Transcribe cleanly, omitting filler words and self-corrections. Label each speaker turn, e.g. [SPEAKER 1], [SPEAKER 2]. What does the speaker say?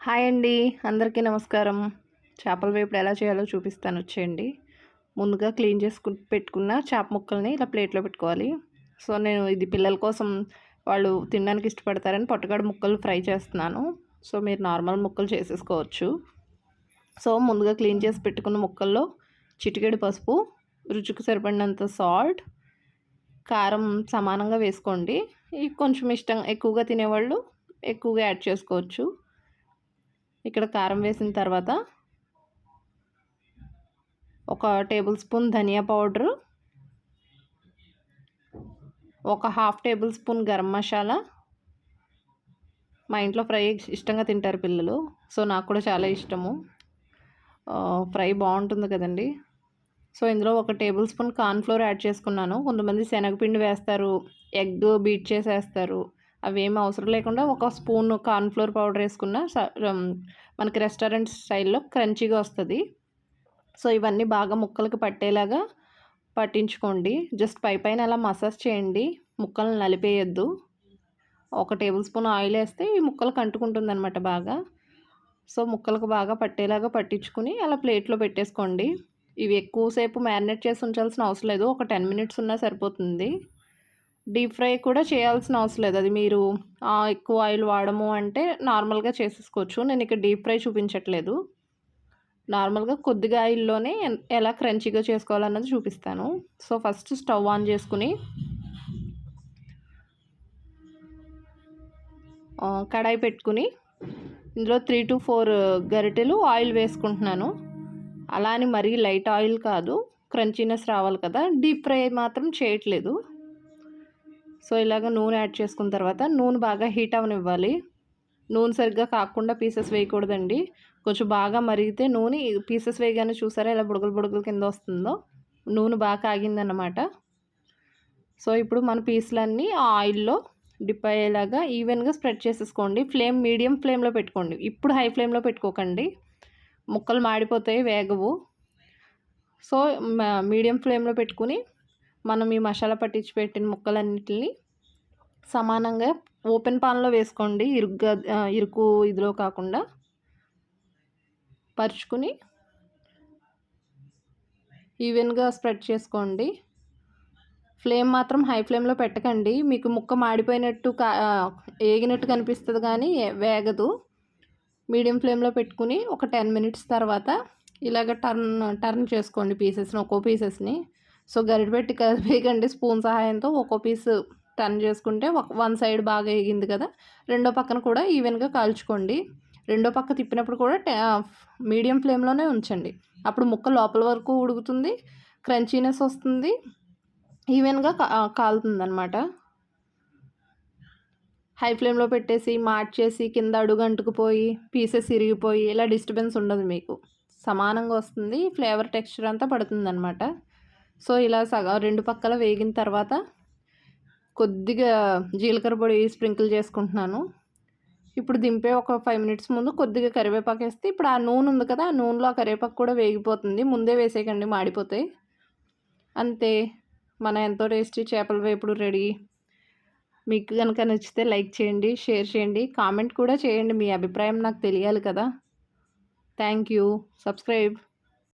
[SPEAKER 1] Hi అండి. అందరికీ నమస్కారం. చేపల వేపుడు ఎలా చేయాలో చూపిస్తాను వచ్చేయండి. ముందుగా క్లీన్ పెట్టుకున్న చేప ముక్కల్ని ఇలా ప్లేట్‌లో పెట్టుకోవాలి. సో, నేను ఇది పిల్లల కోసం వాళ్ళు తినడానికి ఇష్టపడతారని పొట్టకాడ ముక్కలు ఫ్రై చేస్తున్నాను. సో, మీరు నార్మల్ ముక్కలు చేసేసుకోవచ్చు. సో, ముందుగా క్లీన్ చేసి పెట్టుకున్న ముక్కల్లో చిటికెడు పసుపు, రుచికి సరిపడినంత సాల్ట్, కారం సమానంగా వేసుకోండి. కొంచెం ఎక్కువగా తినేవాళ్ళు ఎక్కువగా యాడ్ చేసుకోవచ్చు. ఇక్కడ కారం వేసిన తర్వాత ఒక టేబుల్ స్పూన్ ధనియా పౌడరు, ఒక half table spoon garam masala. మా ఇంట్లో ఫ్రై ఇష్టంగా తింటారు పిల్లలు. సో, నాకు కూడా చాలా ఇష్టము. ఫ్రై బాగుంటుంది కదండి. సో, ఇందులో ఒక టేబుల్ స్పూన్ కార్న్‌ఫ్లోర్ యాడ్ చేసుకున్నాను. కొంతమంది శనగపిండి వేస్తారు, ఎగ్ బీట్ చేసేస్తారు. అవేమి అవసరం లేకుండా ఒక స్పూన్ కార్న్‌ఫ్లోర్ పౌడర్ వేసుకున్న మనకి రెస్టారెంట్ స్టైల్‌లో క్రంచీగా వస్తుంది. సో, ఇవన్నీ బాగా ముక్కలకి పట్టేలాగా పట్టించుకోండి. జస్ట్ పైన అలా మసాజ్ చేయండి, ముక్కలను నలిపేయొద్దు. ఒక టేబుల్ స్పూన్ ఆయిల్ వేస్తే ఈ ముక్కలకు అంటుకుంటుందన్నమాట బాగా. సో, ముక్కలకు బాగా పట్టేలాగా పట్టించుకుని అలా ప్లేట్లో పెట్టేసుకోండి. ఇవి ఎక్కువసేపు మ్యారినేట్ చేసి ఉంచాల్సిన అవసరం లేదు. ఒక 10 మినిట్స్ ఉన్నా సరిపోతుంది. డీప్ ఫ్రై కూడా చేయాల్సిన అవసరం లేదు. అది మీరు ఎక్కువ ఆయిల్ వాడము అంటే నార్మల్గా చేసేసుకోవచ్చు. నేను ఇక్కడ డీప్ ఫ్రై చూపించట్లేదు. నార్మల్గా కొద్దిగా ఆయిల్లోనే ఎలా క్రంచీగా చేసుకోవాలన్నది చూపిస్తాను. సో, ఫస్ట్ స్టవ్ ఆన్ చేసుకుని కడాయి పెట్టుకుని ఇందులో 3 to 4 గరిటెలు ఆయిల్ వేసుకుంటున్నాను. అలా అని మరీ లైట్ ఆయిల్ కాదు, క్రంచీనెస్ రావాలి కదా. డీప్ ఫ్రై మాత్రం చేయట్లేదు. సో, ఇలాగ నూనె యాడ్ చేసుకున్న తర్వాత నూనె బాగా హీట్ అవ్వనివ్వాలి. నూనె సరిగ్గా కాకుండా పీసెస్ వేయకూడదండి. కొంచెం బాగా మరిగితే నూనె పీసెస్ వేయగానే చూసారా ఎలా బుడగలు బుడగలు కింద వస్తుందో. నూనె బాగా కాగిందన్నమాట. సో, ఇప్పుడు మన పీసులన్నీ ఆ ఆయిల్లో డిప్ అయ్యేలాగా ఈవెన్గా స్ప్రెడ్ చేసేసుకోండి. మీడియం ఫ్లేమ్లో పెట్టుకోండి. ఇప్పుడు హై ఫ్లేమ్లో పెట్టుకోకండి, ముక్కలు మాడిపోతాయి, వేగవు. సో, మీడియం ఫ్లేమ్లో పెట్టుకుని మనం ఈ మసాలా పట్టించి పెట్టిన ముక్కలన్నిటిని సమానంగా ఓపెన్ పాన్లో వేసుకోండి. ఇరుకు ఇదిలో కాకుండా పరుచుకుని ఈవెన్గా స్ప్రెడ్ చేసుకోండి. ఫ్లేమ్ మాత్రం హై ఫ్లేమ్లో పెట్టకండి. మీకు ముక్క మాడిపోయినట్టు ఏగినట్టు కనిపిస్తుంది కానీ వేగదు. మీడియం ఫ్లేమ్లో పెట్టుకుని ఒక 10 మినిట్స్ తర్వాత ఇలాగ టర్న్ చేసుకోండి పీసెస్ని, ఒక్కో పీసెస్ని. సో, గరిటె పెట్టి వేయకండి, స్పూన్ సహాయంతో ఒక్కో పీస్ టర్న్ చేసుకుంటే వన్ సైడ్ బాగా వేగింది కదా, రెండో పక్కన కూడా ఈవెన్గా కాల్చుకోండి. రెండో పక్క తిప్పినప్పుడు కూడా మీడియం ఫ్లేమ్లోనే ఉంచండి. అప్పుడు ముక్క లోపల వరకు ఉడుకుతుంది, క్రంచీనెస్ వస్తుంది, ఈవెన్గా కాలుతుంది అనమాట. హై ఫ్లేమ్లో పెట్టేసి మార్చేసి కింద అడుగు అంటుకుపోయి పీసెస్ ఇరిగిపోయి ఇలా డిస్టర్బెన్స్ ఉండదు, మీకు సమానంగా వస్తుంది. ఫ్లేవర్ టెక్స్చర్ అంతా పడుతుందన్నమాట. సో, ఇలా రెండు పక్కల వేగిన తర్వాత కొద్దిగా జీలకర్ర పొడి స్ప్రింకిల్ చేసుకుంటున్నాను. ఇప్పుడు దింపే ఒక 5 మినిట్స్ ముందు కొద్దిగా కరివేపాకు వేస్తే ఇప్పుడు ఆ నూనె ఉంది కదా, ఆ నూనెలో ఆ కరివేపాకు కూడా వేగిపోతుంది. ముందే వేసేయకండి, మాడిపోతాయి. అంతే, మన ఎంతో టేస్టీ చేపల వేపుడు రెడీ. మీకు కనుక నచ్చితే లైక్ చేయండి, షేర్ చేయండి, కామెంట్ కూడా చేయండి. మీ అభిప్రాయం నాకు తెలియాలి కదా. Thank you. సబ్స్క్రైబ్.